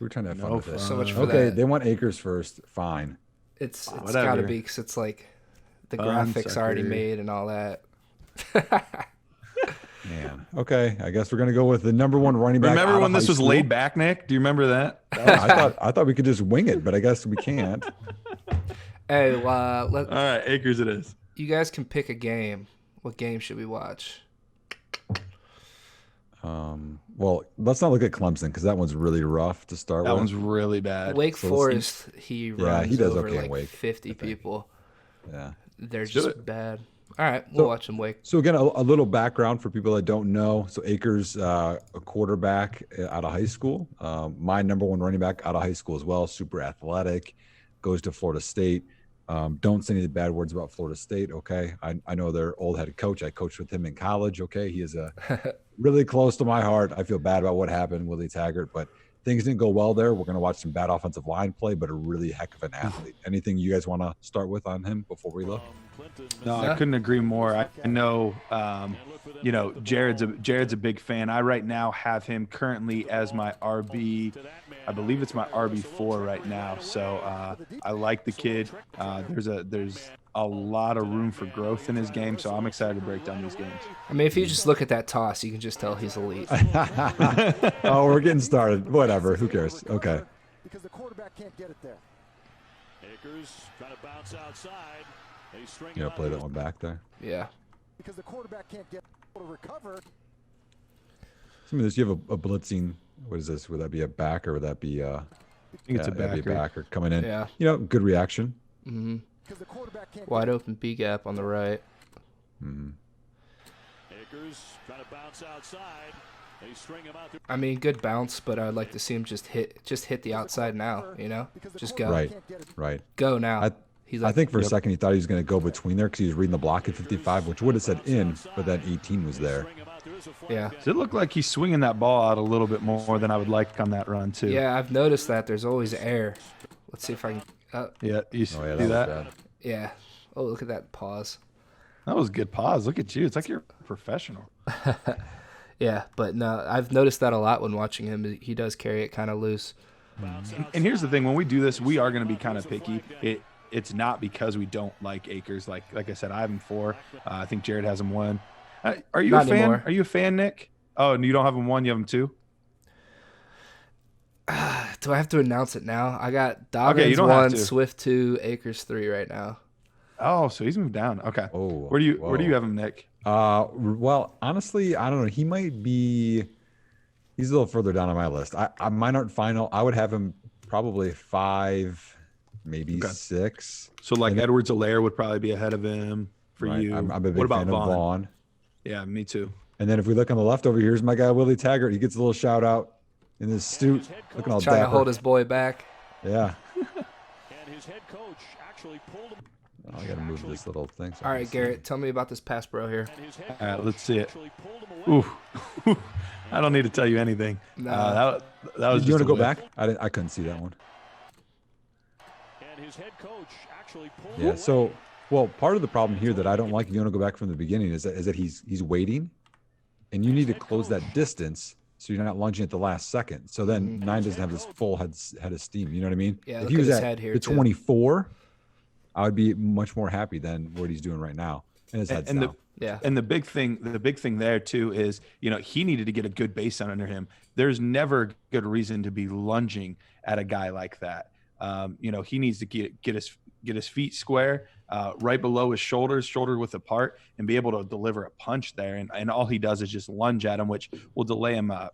We're trying to have fun with this. So much for Okay, that. they want Akers first. Fine. It's got to whatever. be because it's like the Fun graphics already sucker. made and all that. Man. Okay, I guess we're gonna go with the number one running back. Remember out when of this high was school? laid back, Nick? Do you remember that? I thought we could just wing it, but I guess we can't. Hey, All right, Akers it is. you guys can pick a game. What game should we watch? Well, let's not look at Clemson because that one's really rough to start That with. one's really bad. Wake So Forest, he runs Yeah, he does over okay in like Wake, 50 people. Yeah. They're do just it. bad. All right, we'll watch them Wake. So again, a little background for people that don't know. So Akers, a quarterback out of high school. My number one running back out of high school as well. Super athletic, goes to Florida State. Don't say any bad words about Florida State. Okay, I know their old head coach. I coached with him in college. Okay, he is really close to my heart. I feel bad about what happened, Willie Taggart, but things didn't go well there. We're going to watch some bad offensive line play, but a really heck of an athlete. Anything you guys want to start with on him before we look? No, I couldn't agree more. I know, Jared's a big fan. I right now have him currently as my RB. I believe it's my RB4 right now. So I like the kid. There's a lot of room for growth in his game. So I'm excited to break down these games. I mean, if you just look at that toss, you can just tell he's elite. Oh, we're getting started. Whatever. Who cares? Okay. Because the quarterback can't get it there. Akers trying to bounce outside. They string You it know, out play to that one back there. Yeah. Because the quarterback can't get to recover. Some of this, you have a blitzing. What is this? Would that be a back or would that be? I think it's a that'd be backer. backer coming in. Yeah. You know, good reaction. hmm Because the quarterback can't Wide open B gap on the right. Akers trying to bounce outside. They string him out to I mean, good bounce, but I'd like to see him just hit the outside now. You know, just go, Right. Right. go now. He's I like, think for a second he thought he was going to go between there because he was reading the block at 55, which would have said in, but that 18 was there. string him out. There is a flag. yeah, Does it look like he's swinging that ball out a little bit more than I would like on that run too? yeah. I've noticed that there's always air. Let's see if I can. Yeah. You Oh yeah, see that that? was bad. Yeah. Oh, look at that pause. That was a good pause. Look at you. It's like you're a professional. Yeah, but no, I've noticed that a lot when watching him. He does carry it kind of loose. And here's the thing: when we do this, we are going to be kind of picky. It's not because we don't like Akers. Like I said, I have him 4. I think Jared has him 1. Are you Not a fan? anymore. Are you a fan, Nick? Oh, and you don't have him 1. You have him 2. Do I have to announce it now? I got Dobbins you don't have 1, to. Swift 2, Akers 3 right now. Oh, so he's moved down. Okay. Oh, Where do you whoa. have him, Nick? Well, honestly, I don't know. He might be. He's a little further down on my list. Mine aren't final. I would have him probably 5, maybe 6. So like Edwards-Helaire would probably be ahead of him for Right? you. I'm a big what about fan Vaughn? of Vaughn. Yeah, me too. And then if we look on the left over here, here's my guy Willie Taggart. He gets a little shout out in his suit, looking all Trying dapper. to hold his boy back. Yeah. And his head coach actually pulled him. Oh, I got to move this little thing. so I All can right, see. Garrett, tell me about this pass bro here. And his head All right, coach let's see it. actually pulled him away. Ooh. I don't need to tell you anything. No. That was Do you just want to a go whip. back? I couldn't see that one. And his head coach actually pulled Yeah. him So, away. well, part of the problem here that I don't like, if you want to go back from the beginning, is that he's waiting, and you need to close that distance so you're not lunging at the last second. So then 9 doesn't have this full head of steam. You know what I mean? Yeah, If look he at was his at head here, the too. 24, I would be much more happy than what he's doing right now. And his head's And down. Yeah. the big thing there too is, he needed to get a good baseline under him. There's never a good reason to be lunging at a guy like that. He needs to get his feet square, right below his shoulders, shoulder width apart, and be able to deliver a punch there. And all he does is just lunge at him, which will delay him a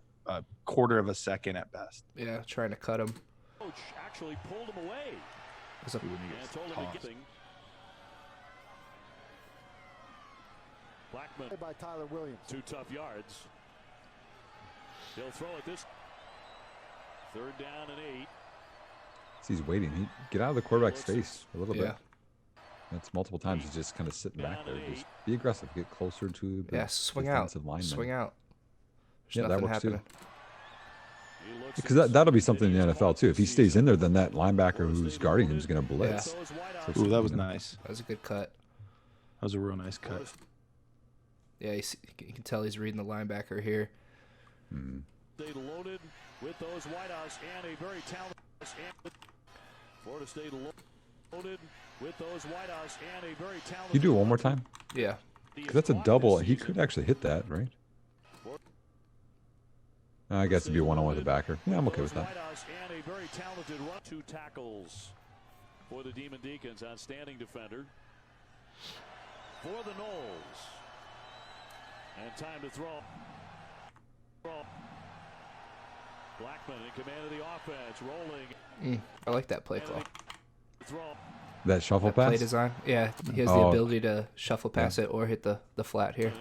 quarter of a second at best. Yeah, trying to cut him. Coach actually pulled him away. There's a- And told him to get thing. Blackman, by Tyler Williams. 2 tough yards. He'll throw it this. 3rd down and 8. He's waiting. He get out of the quarterback's face a little Yeah. bit. That's multiple times. He's just kind of sitting back there. Just be aggressive. Get closer to the Yeah, swing out. defensive lineman. Swing out. There's Yeah, that nothing works happening. too. He looks Because that'll be something in the NFL too. If he stays in there, then that linebacker who's guarding him is going to blitz. goes wide out. Ooh, that was nice. That was a good cut. That was a real nice cut. Yeah, you can tell he's reading the linebacker here. They loaded with those wideouts and a very talented Florida State loaded with those wideouts and a very talented. You do it one more time? Yeah. 'Cause that's a double. He could actually hit that, right? I guess it'd be one-on-one with the backer. Yeah, I'm okay with that. And a very talented run. 2 tackles for the Demon Deacons on standing defender. For the Noles. And time to throw. Blackman in command of the offense, rolling. I like that play call. That shuffle That play pass? design. Yeah, he has the ability to shuffle pass it or hit the flat here.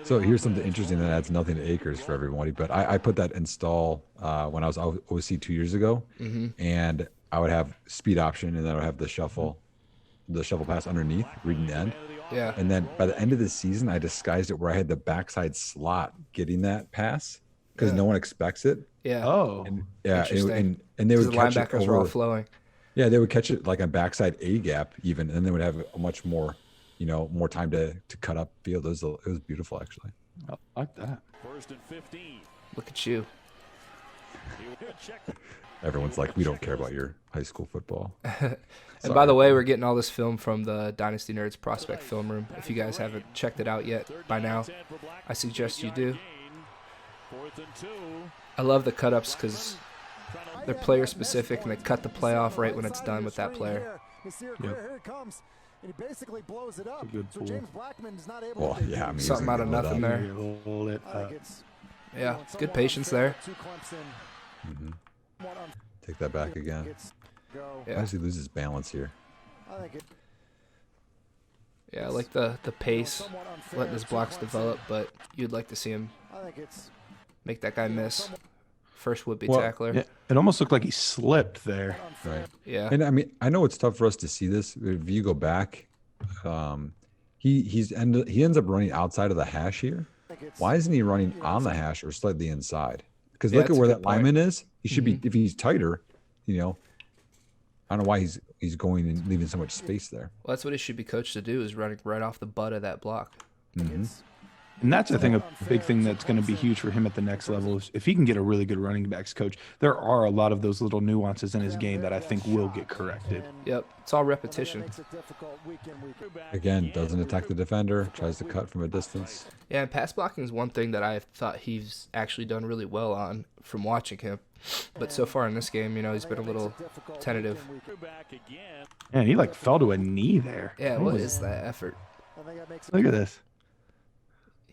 So here's something interesting that adds nothing to Akers for everybody, but I put that install when I was OC 2 years ago, and I would have speed option, and then I would have the shuffle pass underneath, reading the end. Yeah. And then by the end of the season, I disguised it where I had the backside slot getting that pass because no one expects it. Yeah. Oh, And yeah, Interesting. and they would The catch it linebackers were all over. flowing. Yeah, they would catch it like on backside A gap even, and they would have a much more, more time to cut up field. It was beautiful actually. I like that. 1st and 15. Look at you. Everyone's like, we don't care about your high school football. And by the way, we're getting all this film from the Dynasty Nerds Prospect Film Room. If you guys haven't checked it out yet by now, I suggest you do. 4th and 2. I love the cut-ups because they're player specific and they cut the play off right when it's done with that player. Here it comes. And he basically blows it up. It's a good So pull. James Blackman is not able Well, to yeah, I mean, he's Something gonna out of blow it nothing up. there. Hold it I think up. it's Yeah, somewhat good patience there. unfair to Clemson. Mhm. Somewhat unfair. Take that back again. Gets go. Why Yeah. does he lose his balance here? I think it Yeah, I like the pace, somewhat unfair letting his to blocks Clemson. develop, but you'd like to see him I think it's make that guy miss. First would-be Well, tackler. yeah, it almost looked like he slipped there. Right. Yeah. And I mean, I know it's tough for us to see this. If you go back, he ends up running outside of the hash here. Why isn't he running on the hash or slightly inside? Because Yeah, look at that's a where good that point. lineman is. He should be, if he's tighter, I don't know why he's going and leaving so much space there. Well, that's what he should be coached to do, is running right off the butt of that block. Mhm. And that's, I think, a big thing that's going to be huge for him at the next level. Is if he can get a really good running backs coach, there are a lot of those little nuances in his game that I think will get corrected. Yep, it's all repetition. Again, doesn't attack the defender, tries to cut from a distance. Yeah, and pass blocking is one thing that I thought he's actually done really well on from watching him. But so far in this game, he's been a little tentative. Man, he fell to a knee there. Yeah, what is that effort? Look at this.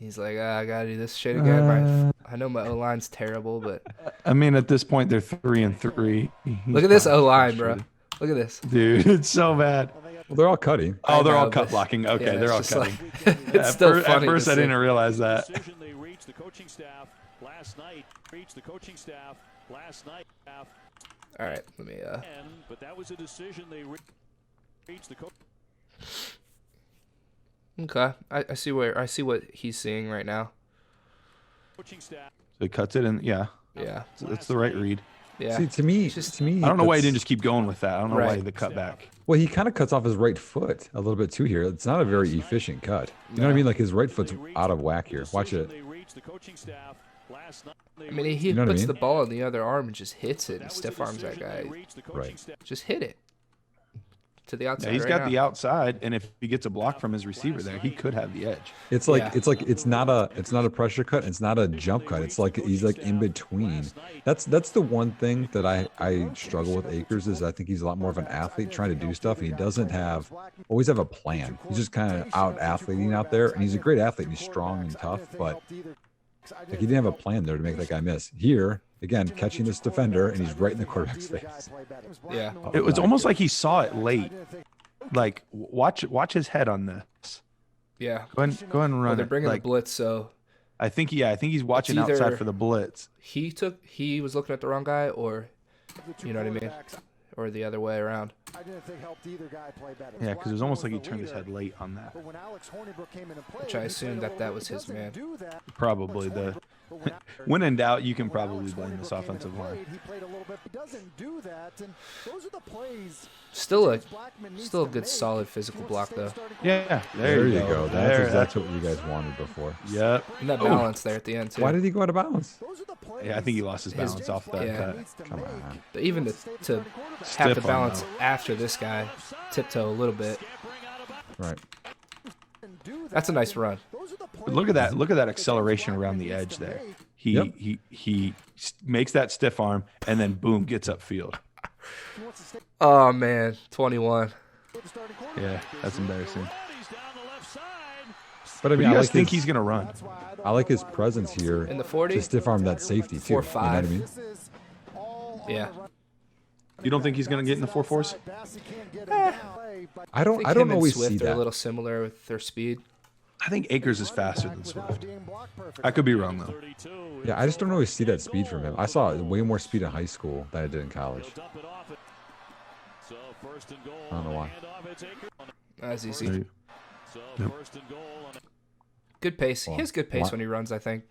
He's like, I gotta do this shit again. I know my O-line's terrible, but I mean, at this point, they're 3-3. look at this O-line, bro. Look at this. Dude, it's so bad. Well, they're all cutting. Oh, they're I all know, cut but- blocking. Okay, yeah, they're it's all just cutting. like- it's still At funny. first, to I see. didn't realize that. Decision they reached the coaching staff last night. All right, let me. But that was a decision they reached the coach. Okay, I see what he's seeing right now. Coaching staff. So he cuts it, and yeah, Yeah, it's the right read. yeah. See, to me, just- I don't know why he that's- didn't just keep going with that. I don't know why Right. the cut back. Well, he kind of cuts off his right foot a little bit too here. It's not a very efficient cut. You know what I mean? Like his right foot's out of whack here. Watch it. They reached the coaching staff last night. I mean, he You know what I puts mean? the ball in the other arm and just hits it and That was a stiff arms that decision guy. they reached the coaching Right. staff. Just hit it to the outside. Yeah, he's right got now. the outside, and if he gets a block from his receiver there, he could have the edge. It's like Yeah. it's not a pressure cut. It's not a jump cut. It's like he's like in between. That's the one thing that I struggle with Akers is I think he's a lot more of an athlete trying to do stuff, and he doesn't always have a plan. He's just kind of out athleting out there, and he's a great athlete. And he's strong and tough, but like he didn't have a plan there to make that guy miss. Here again, catching this defender, and he's right in the quarterback's face. Yeah. It was almost like he saw it late. Like watch his head on this. Yeah. Go ahead and Well, run they're it. bringing Like, the blitz, so I think he's watching either- outside for the blitz. he was looking at the wrong guy, or you know what I mean, or the other way around. I didn't think helped either guy play better. Yeah, because it was almost like he turned his head late on that. But when Alex Hornibrook came into play, Which I he assumed played a that little was bit. his Doesn't man. do that. Probably the When in doubt, you can probably blame this offensive line. He played a little bit, but doesn't do that. And those are the plays. Still a good solid physical block though. Yeah, There you go. That's what you guys wanted before. Yep. And that balance there at the end too. Why did he go out of bounds? Yeah, I think he lost his balance off that. Yeah. Come on. But even to have Stiff the arm, balance though. after this guy tiptoe a little bit. Right. That's a nice run. But look at that! Look at that acceleration around the edge there. He makes that stiff arm and then boom, gets upfield. Oh man, 21. Yeah, that's embarrassing. But I But mean, you I guys like think he's gonna run? I like his presence here In the 40? to stiff arm that safety too. 4.5. You know what I mean? Yeah. You don't think he's gonna get in the 4.4s? I I don't think I him don't and always Swift see are a that. little similar with their speed. I think Akers is faster than Swift. I could be wrong though. Yeah, I just don't always see that speed from him. I saw way more speed in high school than I did in college. I don't know why. That's There easy. you- Yep. Good pace. He has good pace Li- when he runs, I think.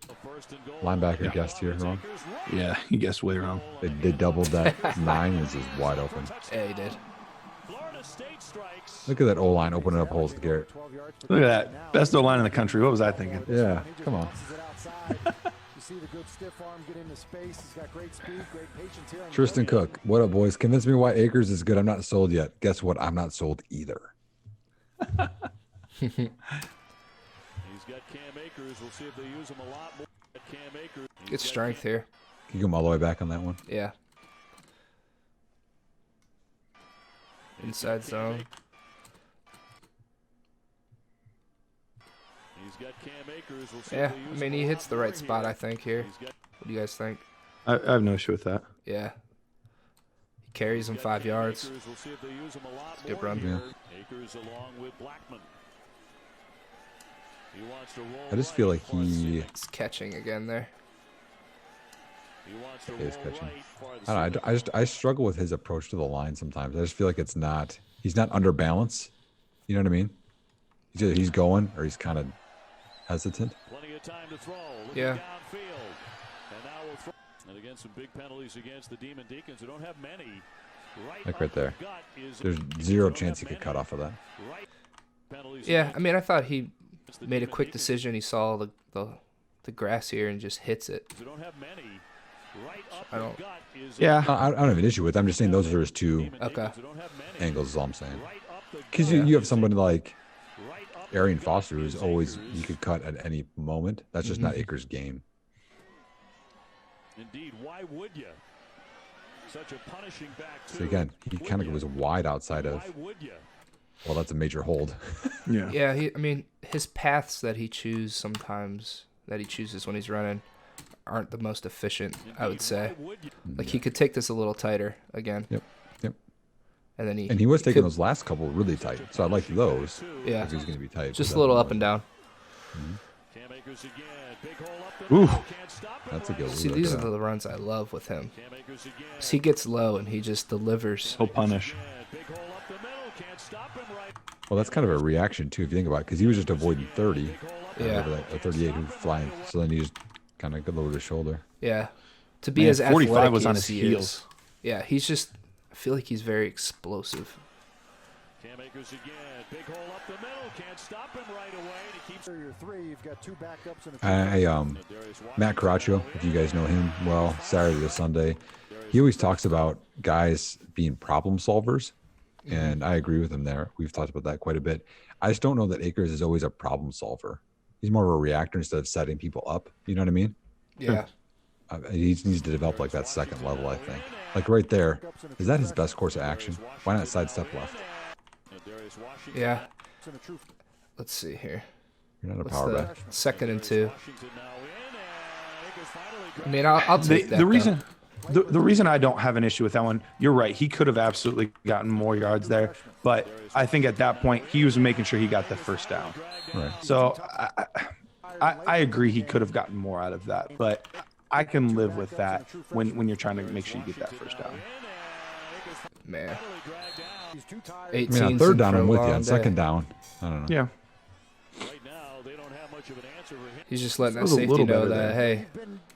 Linebacker guessed here wrong. Yeah, you guessed way wrong. They doubled that 9 is just wide open. Yeah, he did. Look at that O-line opening up holes to Garrett. Look at that. Best O-line in the country. What was I thinking? Yeah, come on. You see the good stiff arm get into space. He's got great speed, great patience here. Tristan Cook, what up, boys? Convince me why Akers is good. I'm not sold yet. Guess what? I'm not sold either. He's got Cam Akers. We'll see if they use him a lot more. Cam Akers. Good strength here. Can you come all the way back on that one? Yeah. Inside zone. He's got Cam Akers. We'll see Yeah, if they I use mean, him he a hits lot the more right spot, here. I think, here. He's got What do you guys think? I have no issue with that. Yeah. He carries him 5 yards. Akers. We'll see if they use him a lot Good more run. here. Akers along with Blackman. He wants to roll I just feel like right for a he It's catching again there. He wants to is roll catching. right for the I don't know. I struggle with his approach to the line sometimes. I just feel like he's not under balance. You know what I mean? He's going or he's kind of hesitant. Plenty of time to throw. Yeah. Downfield. And now we'll throw. And again, some big penalties against the Demon Deacons who don't have many. Like right there. the gut is- There's they zero don't chance he have could cut many. off of that. Right. Penalties Yeah, against I mean, I thought he the made a Demon quick Deacons decision. He saw the grass here and just hits it. who don't have many. Right up I the don't- gut is Yeah. I don't have an issue with it. I'm just saying those are his two Demon Okay. Deacons who don't have many. angles is all I'm saying. Right up the Because gut you have is somebody like right up the Arian gut Foster who's is always Akers. you could cut at any moment. That's just not Akers' game. Indeed, why would you? Such a punishing back So again, he kind of was wide outside of. Why would you? Well, that's a major hold. Yeah. Yeah, I mean, his paths that he chooses when he's running aren't the most efficient, I would say. Why would you? Like, he could take this a little tighter again. Yep. And then And he was taking could- those last couple really tight. So I like those. Yeah. If he's going to be tight. Just but a little that- up and down. Cam Akers again. Big hole up the Ooh. middle. Can't stop him That's a right good away. See, Look these at are that. the runs I love with him. Cam Akers again. 'Cause he gets low and he just delivers. He'll punish. Big hole up the middle. Can't stop him right. Well, that's kind of a reaction, too, if you think about it. Because he was just avoiding 30. Yeah. Over that, 38 who's flying. So then he just kind of lowered his shoulder. Yeah. To be Man, as 45 athletic was on as his he heels. is. Yeah, he's just, I feel like he's very explosive. Cam Akers again. Big hole up the middle. Can't stop him right away. And he keeps. Your three, you've got two backups and a Matt Caraccio, if you guys know him well, Saturday to Sunday, he always talks about guys being problem solvers, and I agree with him there. We've talked about that quite a bit. I just don't know that Akers is always a problem solver. He's more of a reactor instead of setting people up. You know what I mean? Yeah. He needs to develop like that second level, I think. Like right there, is that his best course of action? Why not sidestep left? Yeah. Let's see here. You're not a What's power the back. 2nd and 2? Washington now in. And Akers finally I mean, I'll take that. The though. reason the reason I don't have an issue with that one, you're right. He could have absolutely gotten more yards there, but I think at that point he was making sure he got the first down. Right. So I agree he could have gotten more out of that, but I can live with that when you're trying to make sure you get that first down. Man. I 18 mean, on third down, I'm with you. On second down, I don't know. Yeah. right now. They don't have He's just letting that was a safety little know better that, there. hey,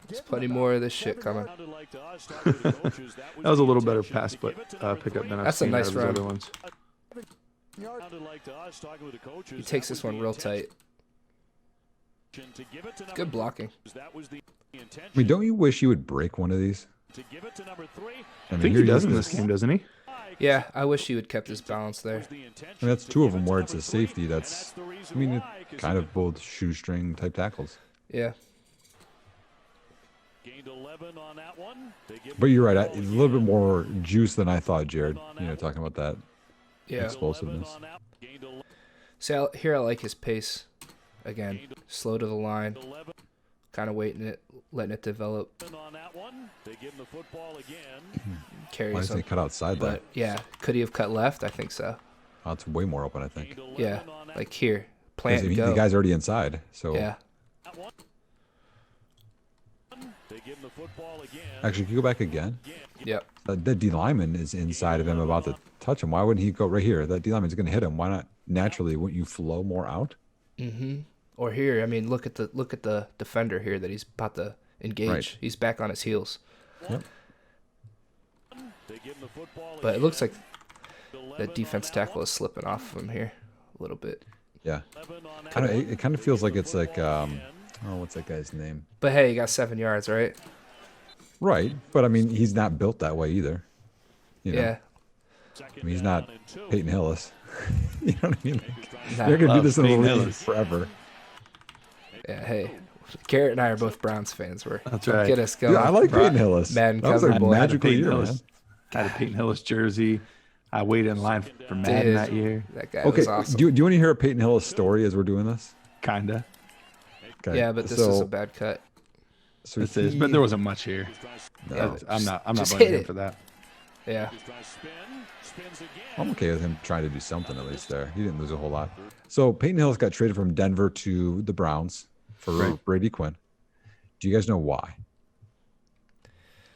there's plenty more of this shit coming. That was a little better pass, but pickup than I've That's a seen nice out of his run. other ones. He takes this one real tight. Good blocking. I mean, don't you wish you would break one of these? I think he does in this game, doesn't he? Yeah, I wish he would kept his balance there. I mean, that's two of them where it's a safety. That's, I mean, it kind of both shoestring type tackles. Yeah. But you're right. It's a little bit more juice than I thought, Jared. You know, talking about that Yeah. explosiveness. See, here I like his pace. Again, slow to the line. Kind of letting it develop. Carries Why doesn't he him. cut outside that? But yeah, could he have cut left? I think so. Oh, it's way more open, I think. Yeah, like here, 'Cause, plant I and mean, go. the guy's already inside, so Yeah. actually, can you go back again? Yep. That D lineman is inside of him, about to touch him. Why wouldn't he go right here? That D lineman's going to hit him. Why not? Naturally, wouldn't you flow more out? Or here, I mean, look at the defender here that he's about to engage. Right. He's back on his heels. Yep. But it looks like that defense tackle is slipping off of him here a little bit. Yeah. It kind of feels like it's like what's that guy's name? But hey, he got 7 yards, right? Right, but I mean, he's not built that way either. You know? Yeah. I mean, he's not Peyton Hillis. You know what I mean? Like, Nah, they're gonna do love this in the Peyton league Hillis. forever. Yeah, hey. Garrett and I are both Browns fans. That's right. Get us going. Dude, I like Peyton Hillis. Madden That was a cover boy. magical Peyton year, Hillis. man. Had a Peyton Hillis jersey. I waited in line for Madden Dude, that year. That guy Okay, was awesome. do you want to hear a Peyton Hillis story as we're doing this? Kinda. Okay. Yeah, but this so, is a bad cut. So This is, but there wasn't much here. Yeah, I'm not just blaming hit him it. for that. Yeah. I'm okay with him trying to do something at least there. He didn't lose a whole lot. So Peyton Hillis got traded from Denver to the Browns for Right. Brady Quinn. Do you guys know why?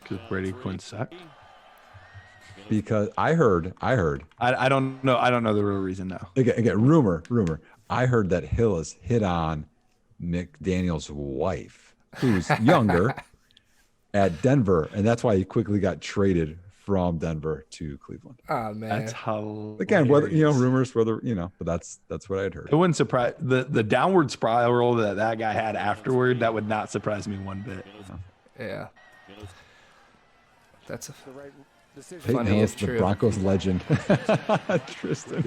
Because Brady Quinn sucked. Because I heard. I don't know. I don't know the real reason now. Again, rumor. I heard that Hillis hit on McDaniel's wife, who's younger, at Denver, and that's why he quickly got traded from Denver to Cleveland. Oh man. That's hilarious. Again, whether rumors, but that's what I had heard. It wouldn't surprise the downward spiral that guy had afterward. That would not surprise me one bit. Yeah. That's a Peyton funny Hillis, if the true. Broncos legend. Tristan.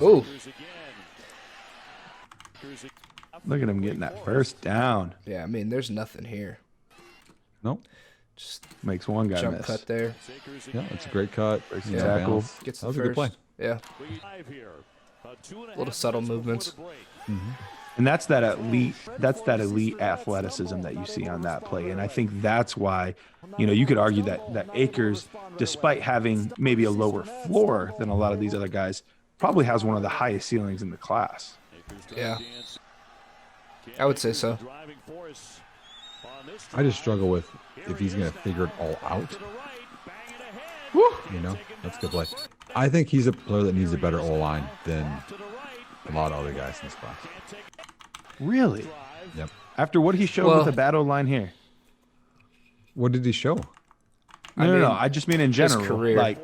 Oh. Look at him getting that first down. Yeah, I mean, there's nothing here. Nope. Just Makes one guy jump miss. cut there. Yeah, it's a great cut. Breaks Yeah, the tackle. balance. Gets That the was a good play. first. Yeah. Little subtle movements. And that's that elite athleticism that you see on that play. And I think that's why, you could argue that Akers, despite having maybe a lower floor than a lot of these other guys, probably has one of the highest ceilings in the class. Yeah. I would say so. I just struggle with if he's going to figure it all out. That's a good play. I think he's a player that needs a better O-line than a lot of other guys in this class. Really? Yep. After what he showed Well- with the battle line here. What did he show? No. I just mean in his general. career. Like,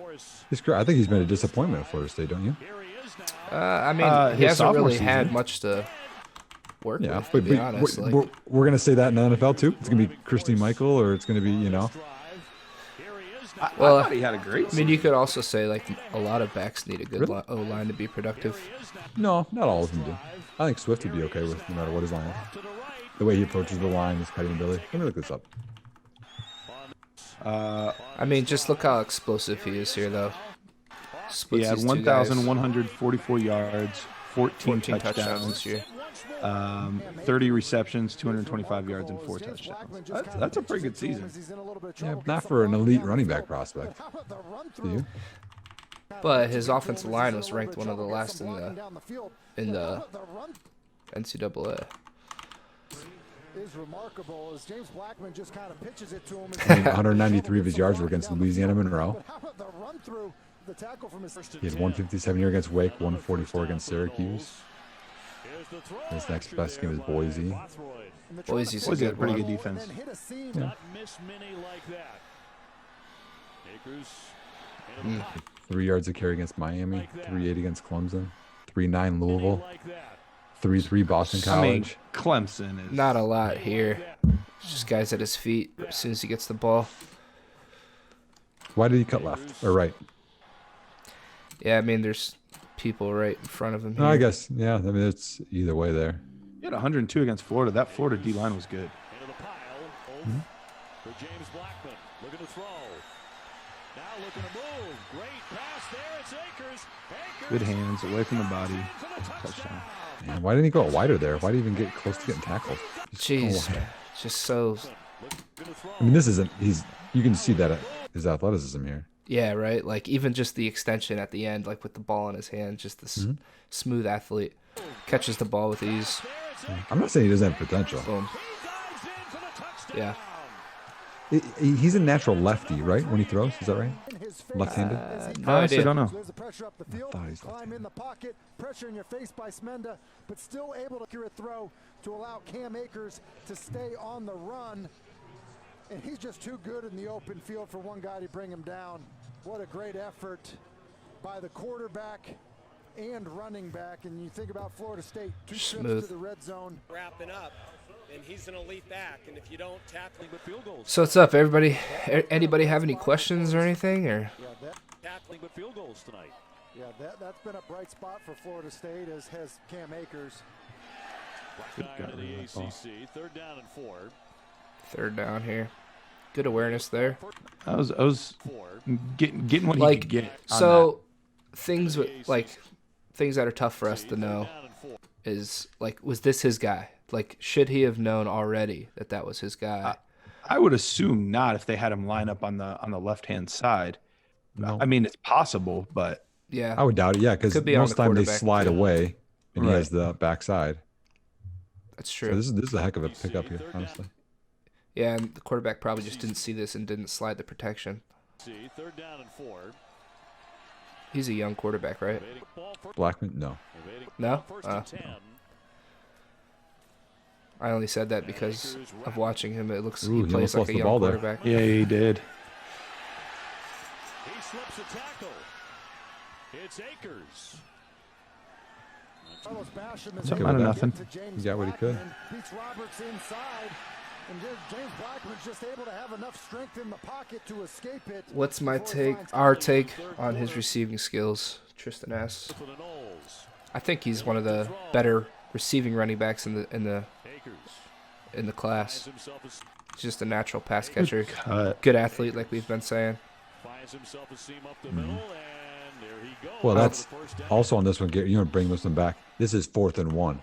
I think he's been a disappointment at Florida State, don't you? I mean, he his hasn't sophomore really had season. much to work Yeah, with, to but, be honest. we're going to say that in the NFL too. It's going to be Christine Michael, or it's going to be, I Well, thought he had a great I mean, you could also say, like, a lot of backs need a good Really? O-line to be productive. No, not all of them do. I think Swift would be okay with no matter what his line is. The way he approaches the line, his cutting ability. Let me look this up. I mean, just look how explosive he is here, though. Splits He had these two guys. 1,144 yards, 14 touchdowns this year. 30 receptions, 225 yards, and 4 touchdowns. That's a pretty good season. Yeah, not for an elite running back prospect. Do you? But his offensive line was ranked one of the last in the NCAA. Is remarkable as James Blackman just kind of pitches it to him. I mean, 193 of his yards were against Louisiana Monroe. How about the run through The tackle from his He had 157 here against Wake, 144 against Syracuse. His next best game is Boise. Boise's a Boise had good pretty one. good defense. Yeah. 3 yards a carry against Miami, 3.8 against Clemson, 3.9 Louisville, 3.3 Boston I mean, College. Clemson is Not a lot here. It's just guys at his feet as soon as he gets the ball. Why did he cut left or right? Yeah, I mean, there's people right in front of him here. No, I guess, yeah. I mean, it's either way there. He had 102 against Florida. That Florida D line was good. Into the pile. For James Blackman. Looking to throw. Now looking to move. Great pass there. It's Akers. Good hands, away from the body. Touchdown. Man, why didn't he go wider there? Why did he even get close to getting tackled? Just go Jeez, wider. man. Just so... I mean, this isn't, you can see that his athleticism here. Yeah, right? Like, even just the extension at the end, like with the ball in his hand, just this smooth athlete. Catches the ball with ease. I'm not saying he doesn't have potential. Boom. Yeah. He's a natural lefty, right? When he throws, is that right? Left-handed. No I actually idea. don't know. There's the pressure up the field. thought he's Climb in the pocket. Pressure in your face by Smenda, but still able to cure a throw to allow Cam Akers to stay on the run. And he's just too good in the open field for one guy to bring him down. What a great effort by the quarterback and running back. And you think about Florida State, 2 trips Smooth. to the red zone. Wrapping up, and he's an elite back. And if you don't tackle him, field goals. So what's up, everybody? Anybody have any questions or anything? Or Tackling but field goals tonight. Yeah, that's been a bright spot for Florida State, as has Cam Akers. Black guy in the ACC. 3rd down and 4. third down here. Good awareness there. I was getting what he Like, could get. On so things things that are tough for us to know is, like, was this his guy? Like, should he have known already that that was his guy? that. I would assume not if they had him line up on the left hand side. No. I mean, it's possible, but Yeah. I would doubt it, yeah, because Could be on most the time they quarterback, slide too. away, and he Right. has the backside. That's So true. this is a heck of a pickup here, honestly. Yeah, and the quarterback probably just didn't see this and didn't slide the protection. 3rd down and 4. He's a young quarterback, right? Blackman, no. No? First and 10. I only said that because of watching him. It looks Ooh, he he plays almost like lost a the young ball there. quarterback. yeah, he did. He slips a tackle. It's Akers. Carlos Basham is Something able out of to nothing. get to James He got what he could. Blackman, beats Roberts inside, and James Blackman's just able to have enough strength in the pocket to escape it. What's my before he take? finds Our Akers. take on his receiving skills, Tristan asks. For the Knowles. I think he's one of the better receiving running backs in the Akers class. finds himself a, He's just a natural pass catcher, Cut. good athlete, like we've been saying. finds himself a seam up the middle, and there he goes. Well, that's For the first down. also on this one, Gary, you know, bring this one back. This is 4th and 1.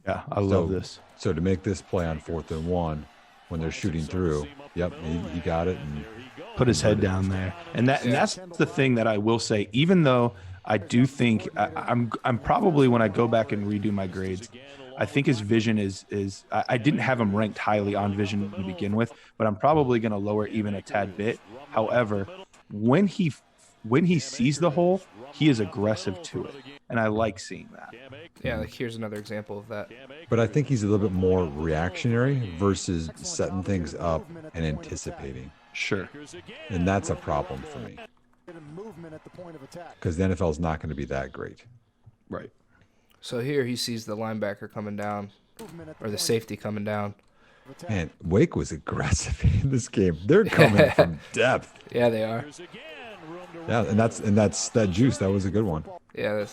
Yeah, I love this. So to make this play on 4th and 1 when they're shooting through, yep, he got it. And Put his head down there, and that's the thing that I will say. Even though I do think I'm probably, when I go back and redo my grades, I think his vision is I didn't have him ranked highly on vision to begin with, but I'm probably going to lower even a tad bit. However, when he sees the hole, he is aggressive to it, and I like seeing that. Yeah, like here's another example of that. But I think he's a little bit more reactionary versus setting things up and anticipating. Sure. And that's a problem for me Movement at the point of attack. because the NFL is not going to be that great. Right. So here he sees the linebacker coming down, or the safety coming down. Man, Wake was aggressive in this game. They're coming from depth. Yeah, they are. Yeah, and that's that juice. That was a good one. Yeah,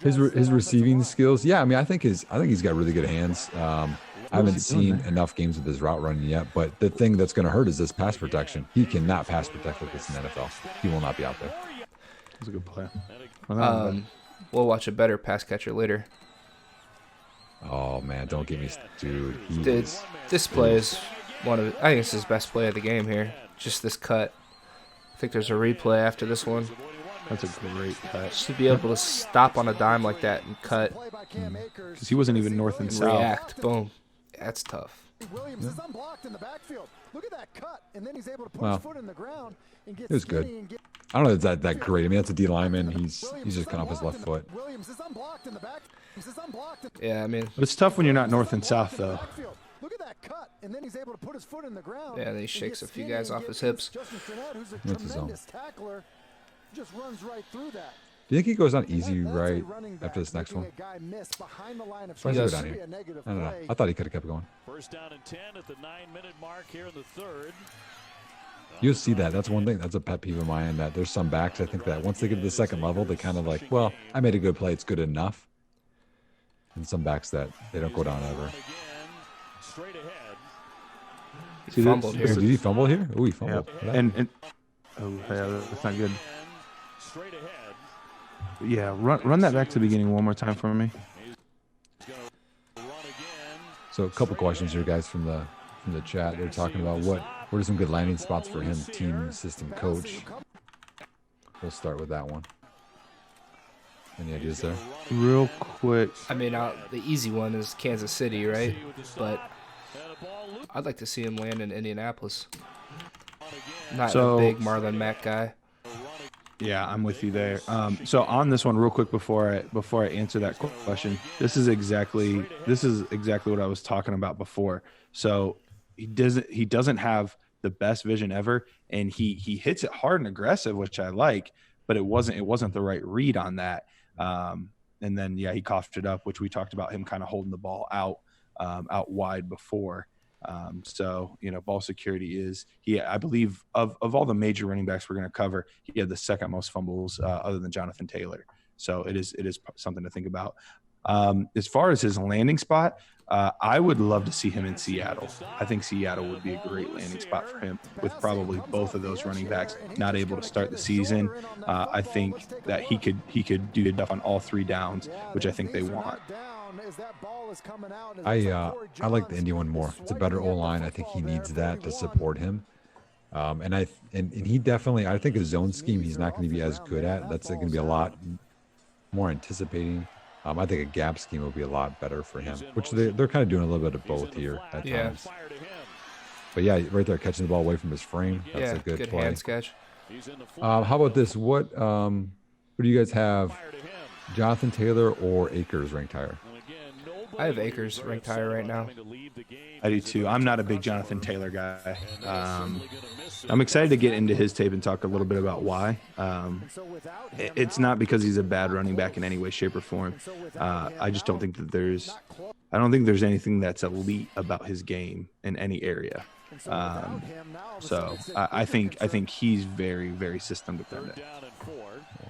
His receiving skills. Yeah, I mean, I think he's got really good hands. I haven't seen enough games with his route running yet, but the thing that's going to hurt is this pass protection. He cannot pass protect like this in the NFL. He will not be out there. That's a good play. we'll watch a better pass catcher later. Oh man, don't get me, dude. Dude, this play is I think it's his best play of the game here. Just this cut. I think there's a replay after this one. That's a great cut. Just to be able to stop on a dime like that and cut Because he wasn't even north and and south. react. Boom. That's tough. Williams is unblocked in the backfield. Look at that cut, and then he's able to put his foot in the ground and get. It was good. I don't know if it's that great. I mean, that's a D lineman. He's just cutting off his left foot. Williams is unblocked in the back. Yeah, I mean, But it's tough when you're not north and south, though. Look at that cut, and then he's able to put his foot in the ground. yeah, then he shakes a few guys off his hips. Justin Strnad, who's a That's his own. tremendous tackler, just runs right through that. Do you think he goes on And easy that's a right running after this back, next one? making a guy miss behind the line of Why does He he go does. down here? A negative I don't know. play. I thought he could have kept going. First down and 10 at the 9-minute mark here in the third. You'll see that. That's one thing. That's a pet peeve of mine. That there's some backs. I think that once they get to the second level, they kind of like, well, I made a good play. It's good enough. And some backs that they don't go down ever. Again, straight ahead. He fumbled Oh, here. did he fumble here? Oh, he fumbled. Yeah. And oh yeah, that's not good. Straight ahead. Yeah, run that back to the beginning one more time for me. He's going to run again. So a couple questions here, guys, from the chat. They're talking about what are some good landing spots for him, team, system, coach. We'll start with that one. Any ideas there? Real quick. I mean, the easy one is Kansas City, right? But And a ball loop I'd like to see him land in Indianapolis. Not So- a big Marlon Mack guy. Yeah, I'm with you there. So on this one, real quick before I answer that question, this is exactly what I was talking about before. So he doesn't have the best vision ever, and he hits it hard and aggressive, which I like, but it wasn't the right read on that. And then he coughed it up, which we talked about him kind of holding the ball out wide before. So ball security is I believe of all the major running backs we're going to cover, he had the second most fumbles other than Jonathan Taylor. So it is something to think about. As far as his landing spot, I would love to see him in Seattle. I think Seattle would be a great landing spot for him, with probably both of those running backs not able to start the season. I think that he could do enough on all three downs, which I think they want. I like the Indy one more. It's a better O-line. I think he needs that to support him. And he definitely, I think his zone scheme he's not going to be as good at. That's going to be a lot more anticipating. I think a gap scheme will be a lot better for him, which they're kind of doing a little bit of both here at times. But yeah, right there, catching the ball away from his frame. That's a good play. Hand sketch. How about this? What do you guys have? Jonathan Taylor or Akers ranked higher? I have Akers ranked higher right now. I do too. I'm not a big Jonathan Taylor guy. I'm excited to get into his tape and talk a little bit about why. It's not because he's a bad running back in any way, shape, or form. I just don't think that there's anything that's elite about his game in any area. So I think he's very, very system dependent.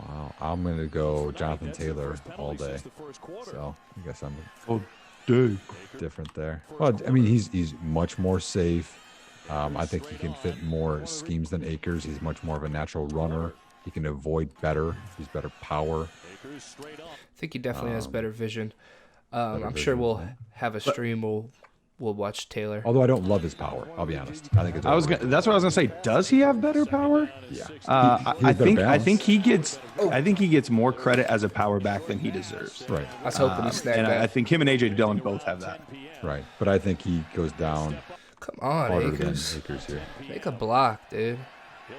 Wow, I'm gonna go Jonathan Taylor all day. So I guess I'm different there. Well, I mean, he's much more safe. I think he can fit more schemes than Akers. He's much more of a natural runner. He can avoid better. He's better power. I think he definitely has better vision. I'm sure we'll have a stream. We'll watch Taylor. Although I don't love his power, I'll be honest. I think it's. That's what I was gonna say. Does he have better power? Yeah. I think he gets more credit as a power back than he deserves. Right. I was hoping he snagged And that. I think him and AJ Dillon both have that. Right. But I think he goes down Come on, harder than Akers. Akers here. Make a block, dude.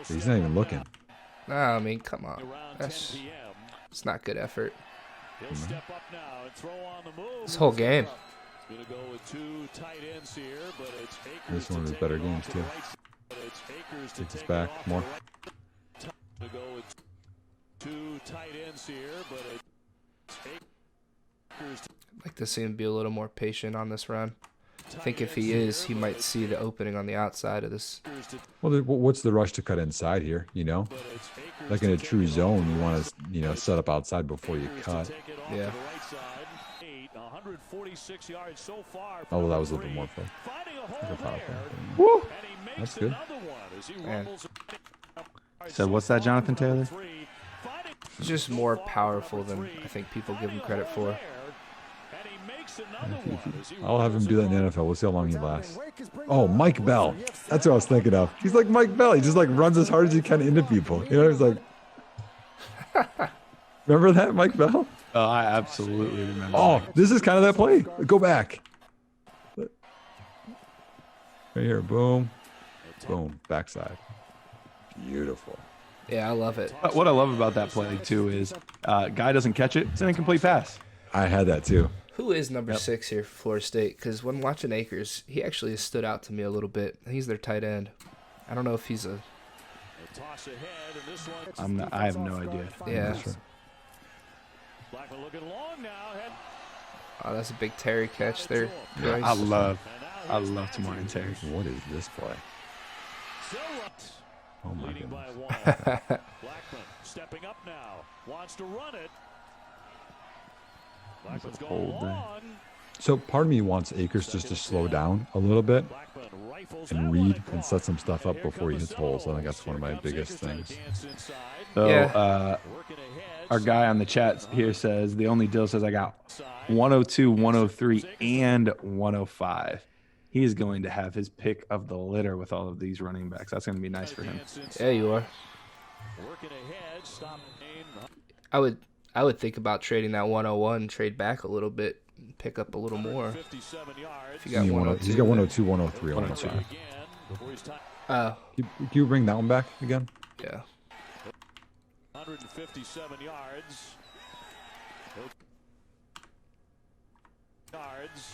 He's not even looking. Nah, I mean, come on. It's not good effort. He'll step up now and throw on the move. This whole game. He's going to go with two tight ends here, but it's Akers. This is one of his better games too. It's Akers to Takes us take back off more. to go with two tight ends here, but it's Akers to I'd like to see him be a little more patient on this run. I think if he is, he might see the opening on the outside of this. Well, what's the rush to cut inside here? Like in a true zone, you want to set up outside before you cut. Yeah. 146 yards so far. Oh, well, that was a little bit more fun. Finding a Like a hole power there. play. Woo! And he makes That's good. another one as he Man. rumbles. So what's that, Jonathan Taylor? He's just more powerful than I think people give him credit for. And he makes another one as he I'll have him do that in the NFL. We'll see how long he lasts. Oh, Mike Bell. That's what I was thinking of. He's like Mike Bell. He just like runs as hard as he can into people. He's like, remember that, Mike Bell? Oh, I absolutely remember. Oh, this is kind of that play. Go back. Right here, boom, boom, backside. Beautiful. Yeah, I love it. What I love about that play too is guy doesn't catch it. It's an incomplete pass. I had that too. Who is number 6 here for Florida State? Because when watching Akers, he actually has stood out to me a little bit. He's their tight end. I don't know if he's a. Toss ahead, and this one. I have no idea. Yeah. Sure. Blackman looking long now. Oh, that's a big Terry catch there. Bryce. I love Tamar and Terry. What is this play? Oh my Leading by goodness. 1. Blackman stepping up now. Wants to run it. Blackman's going hold there. long. So part of me wants Akers just to slow down a little bit Blackman rifles and that one read and across. set some stuff up Here before he comes hits the holes. I think Solos. that's one of my Here comes biggest Akers trying to things. dance inside. So Yeah. Working ahead. our guy on the chat here says the only deal says I got 102, 103, and 105. He is going to have his pick of the litter with all of these running backs. That's going to be nice for him. Yeah, you are. Working ahead. Stop. I would think about trading that 101, trade back a little bit, pick up a little more. 57 yards. If you got 102. He's got 102, 103, 105. Again before he's tied. Can you bring that one back again? Yeah. 157 yards.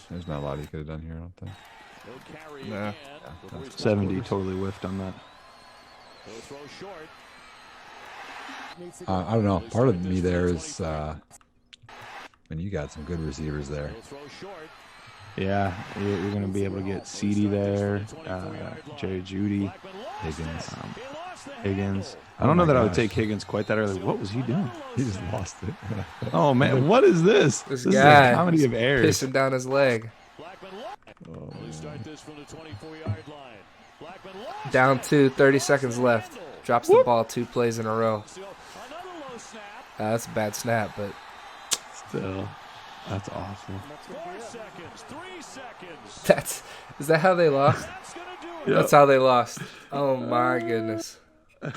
There's not a lot he could have done here, I don't think. He'll carry Nah. again before he's 70 totally whiffed on that. He'll throw short. I don't know. Part of me there is, you got some good receivers there. He'll throw short. Yeah, you're going to be able to get CD there, Jerry Judy, Blackman lost Higgins. it. He lost the Higgins. handle. I don't know my that I would gosh. take Higgins quite that early. What was he doing? He just lost it. Oh, man. What is this? This is guy a comedy of errors. Pissing down his leg. Blackman lost. We'll start this from the 24-yard line. Blackman lost Down it. 2, 30 seconds left. Handle. Drops the ball 2 plays in a row. So, another low snap. That's a bad snap, but Still, that's awful. 4 seconds. 3 seconds. is that how they lost? That's going to do it. That's how they lost. Oh my goodness. I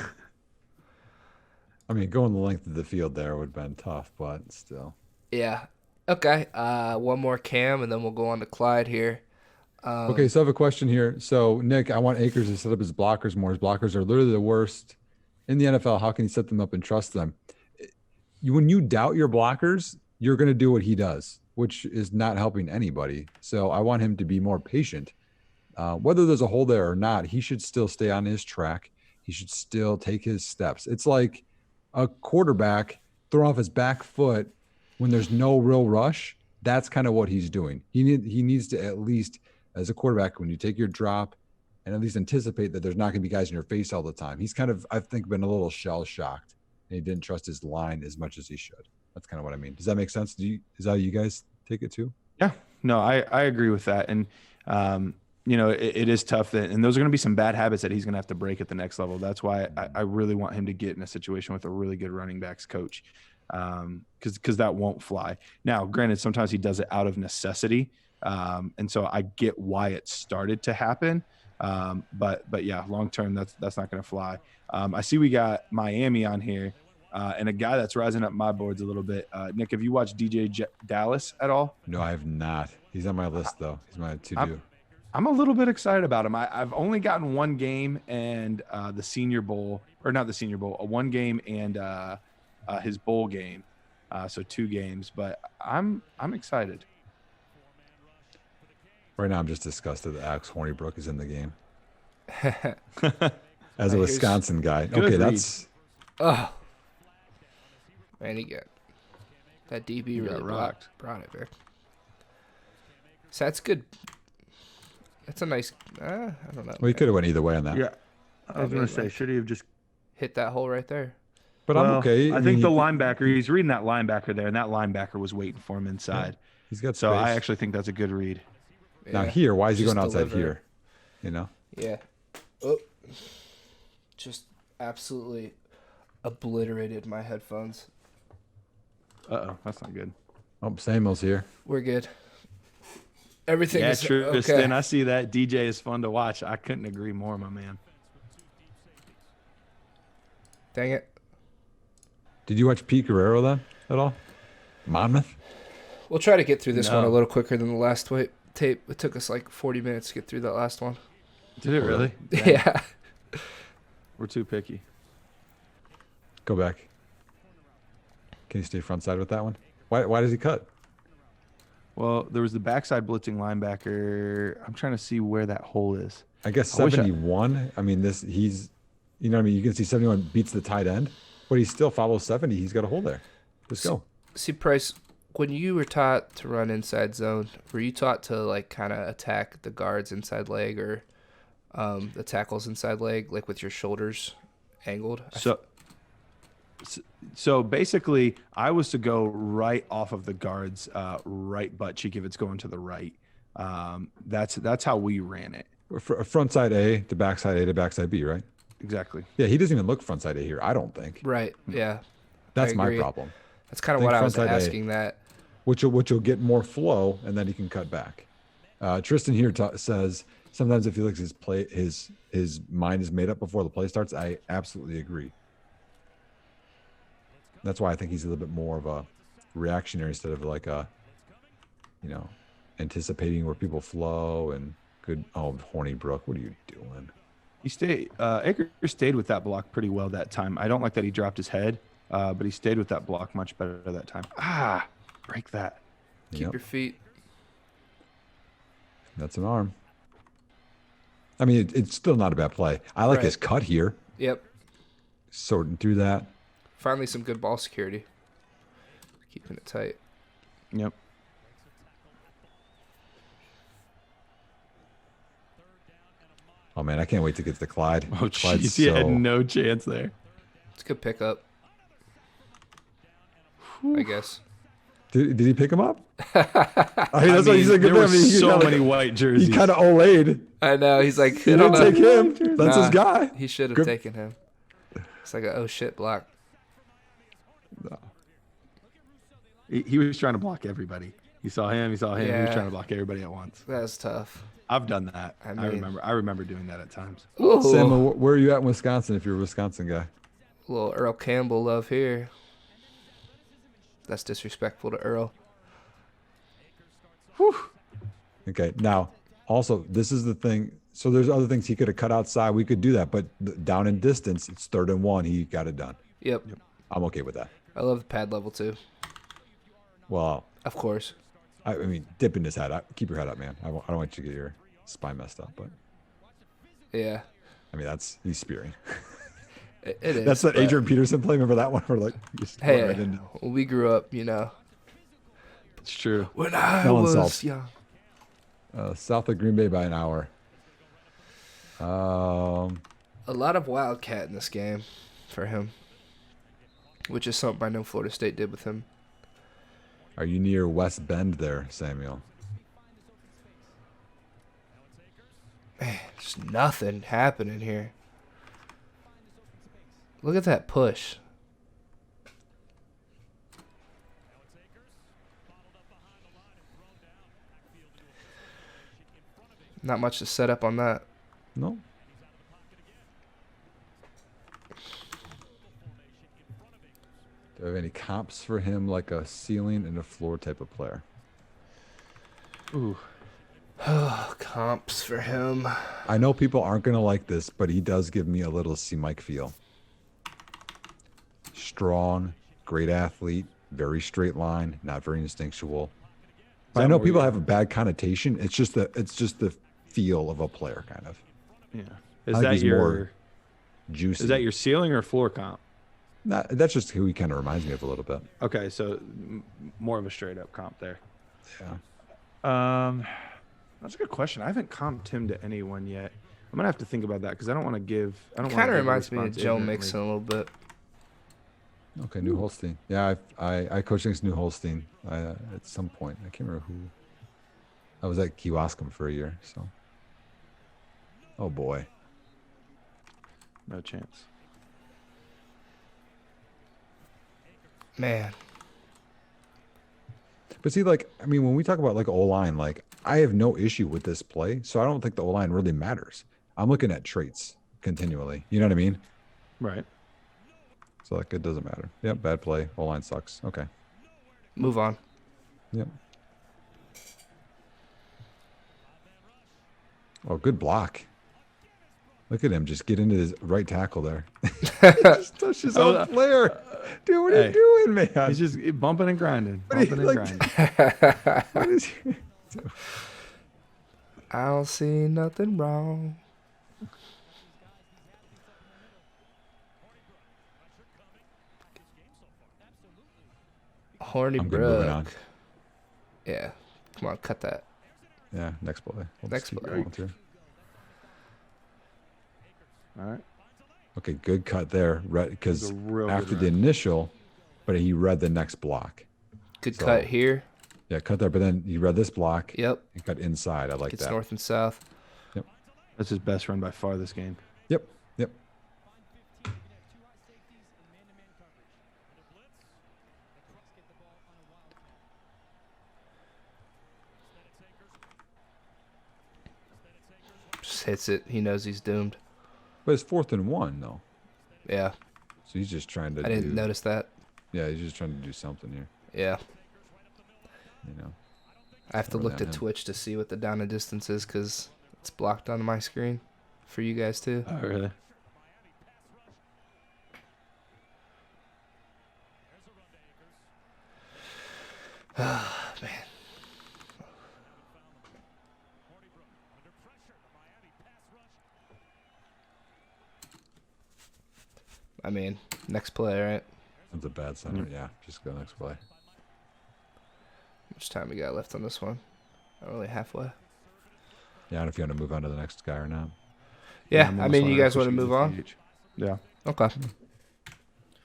mean, going the length of the field there would have been tough, but still. Yeah. Okay. One more Cam, and then we'll go on to Clyde here. Okay, so I have a question here. So, Nick, I want Akers to set up his blockers more. His blockers are literally the worst in the NFL. How can he set them up and trust them? When you doubt your blockers, you're going to do what he does, which is not helping anybody. So I want him to be more patient. Whether there's a hole there or not, he should still stay on his track. He should still take his steps. It's like a quarterback throwing off his back foot when there's no real rush. That's kind of what he's doing. He needs to at least, as a quarterback, when you take your drop and at least anticipate that there's not going to be guys in your face all the time. He's kind of, I think, been a little shell-shocked, and he didn't trust his line as much as he should. That's kind of what I mean. Does that make sense? Is that how you guys take it too? Yeah, no, I agree with that. And, it is tough and those are going to be some bad habits that he's going to have to break at the next level. That's why I really want him to get in a situation with a really good running backs coach. Because that won't fly. Now, granted, sometimes he does it out of necessity. And so I get why it started to happen. But yeah, long-term, that's not going to fly. I see we got Miami on here. And a guy that's rising up my boards a little bit. Nick, have you watched DJ Dallas at all? No, I have not. He's on my list, though. He's my to-do. I'm a little bit excited about him. I've only gotten one game and the Senior Bowl, or not the Senior Bowl, one game and his bowl game. So 2 games, but I'm excited. Right now, I'm just disgusted that Alex Hornibrook is in the game. As a Wisconsin guy. Good Okay, read. that's... Oh. Man, he got that DB got really rocked. brought it back. So that's good. That's a nice. I don't know. Well, he could have went either way on that. Yeah, I was mean, going to say, like- should he have just Hit that hole right there. But I'm okay. I mean, think the he- linebacker, he's reading that linebacker there, and that linebacker was waiting for him inside. He's got So I space. actually think that's a good read. Now Yeah. here, why is he Just going outside deliver. here? You know? Yeah. Oh. Just absolutely obliterated my headphones. Uh-oh, that's not good. Oh, Samuel's here. We're good. Everything Yeah, is Tristan, okay. I see that. DJ is fun to watch. I couldn't agree more, my man. Dang it. Did you watch Pete Guerrero then at all? Monmouth? We'll try to get through this one a No. little quicker than the last tape. It took us like 40 minutes to get through that last one. Did it really? Yeah. We're too picky. Go back. Can you stay front side with that one? Why does he cut? Well, there was the backside blitzing linebacker. I'm trying to see where that hole is. I guess I wish I- 71. I mean, he's, you know what I mean? You can see 71 beats the tight end, but he still follows 70. He's got a hole there. Let's go. See, Price, when you were taught to run inside zone, were you taught to like kind of attack the guard's inside leg or the tackle's inside leg, like with your shoulders angled? So basically, I was to go right off of the guard's right butt cheek if it's going to the right. That's how we ran it. Front side A to backside A to backside B, right? Exactly. Yeah, he doesn't even look front side A here, I don't think. Right. Yeah. That's I my agree. problem. That's kind of Think what I was front side A. asking that. Which will get more flow, and then he can cut back. Tristan here says sometimes it feels like his mind is made up before the play starts. I absolutely agree. That's why I think he's a little bit more of a reactionary instead of like a, anticipating where people flow and good. Oh, Horny Brook, what are you doing? He stayed. Akers stayed with that block pretty well that time. I don't like that he dropped his head, but he stayed with that block much better that time. Break that. Keep your feet. That's an arm. I mean, it's still not a bad play. I like his cut here. Yep. Sorting through that. Finally, some good ball security. Keeping it tight. Yep. Oh man, I can't wait to get to Clyde. Oh jeez, he had no chance there. It's a good pickup. I guess. Did he pick him up? I mean, that's what he said. There were so many white jerseys. He kind of olayed. I know. He's like, He didn't take him. That's his guy. He should have taken him. It's like a oh shit block. No. He was trying to block everybody. He saw him. He was Yeah. trying to block everybody at once. That's tough. I've done that. I I mean- remember doing that at times. Ooh, Sam, where are you at in Wisconsin if you're a Wisconsin guy? little Earl Campbell love here. That's disrespectful to Earl. Okay. Now, also, this is the thing. So there's other things he could have cut outside. We could do that, but down in distance, it's 3rd and 1. He got it done. Yep. I'm okay with that. I love the pad level too. Well, Of course. I mean, dipping his head. Keep your head up, man. I don't want you to get your spine messed up, but Yeah. I mean, he's spearing. It is. That's that but- Adrian Peterson play. Remember that one? Where like, just Hey, right into- when we grew up, It's true. when I No was insult. young. south of Green Bay by an hour. A lot of Wildcat in this game for him, which is something I know Florida State did with him. Are you near West Bend there, Samuel? Man, just nothing happening here. Look at that push. Not much to set up on that. No. Do I have any comps for him, like a ceiling and a floor type of player? Ooh. Comps for him. I know people aren't going to like this, but he does give me a little C-Mike feel. Strong, great athlete, very straight line, not very instinctual. But I know people have a bad connotation. It's just the feel of a player, kind of. Yeah. I Is think that he's your more juicy? is that your ceiling or floor comp? That's just who he kind of reminds me of a little bit. Okay, so more of a straight up comp there. Yeah. That's a good question. I haven't comped him to anyone yet. I'm gonna have to think about that because I don't want to give. I don't. Kind wanna of give a reminds me of response Joe ignorantly. Mixon a little bit. Okay, New Holstein. Yeah, I coached against New Holstein at some point. I can't remember who. I was at Kewaskum for a year. So. Oh boy. No chance. Man. But see, like, I mean, when we talk about like O-line, like I have no issue with this play, so I don't think the O-line really matters. I'm looking at traits continually. You know what I mean? Right. So like it doesn't matter. Yep, bad play. O-line sucks. Okay. Move on. Yep. Oh, good block. Look at him just get into his right tackle there. He just touched his own player. Dude, what are you doing, man? He's just bumping and grinding. Bumping and grinding. What is he doing? I don't see nothing wrong. Horny I'm good, moving on. Brook. Yeah. Come on, cut that. Yeah, next play. Next play. All right. Okay, good cut there. Because It was a real good after the run. initial, but he read the next block. Good So- cut here. Yeah, cut there, but then he read this block Yep. and cut inside. I like Gets that. north and south. That's his best run by far this game. Yep, yep. Just hits it. He knows he's doomed. But it's 4th and 1 though, Yeah. so he's just trying to. I didn't notice that. Yeah, he's just trying to do something here. Yeah. You know. I have to More look than to him. Twitch to see what the down and distance is because it's blocked on my screen for you guys too. Oh, really? Man. I mean, next play, right? That's a bad center. Yeah, just go next play. How much time we got left on this one? Only halfway. Yeah, I don't know if you want to move on to the next guy or not. Yeah, I'm I almost mean, on you it. guys want to Pushing move the on? page. Yeah. Okay.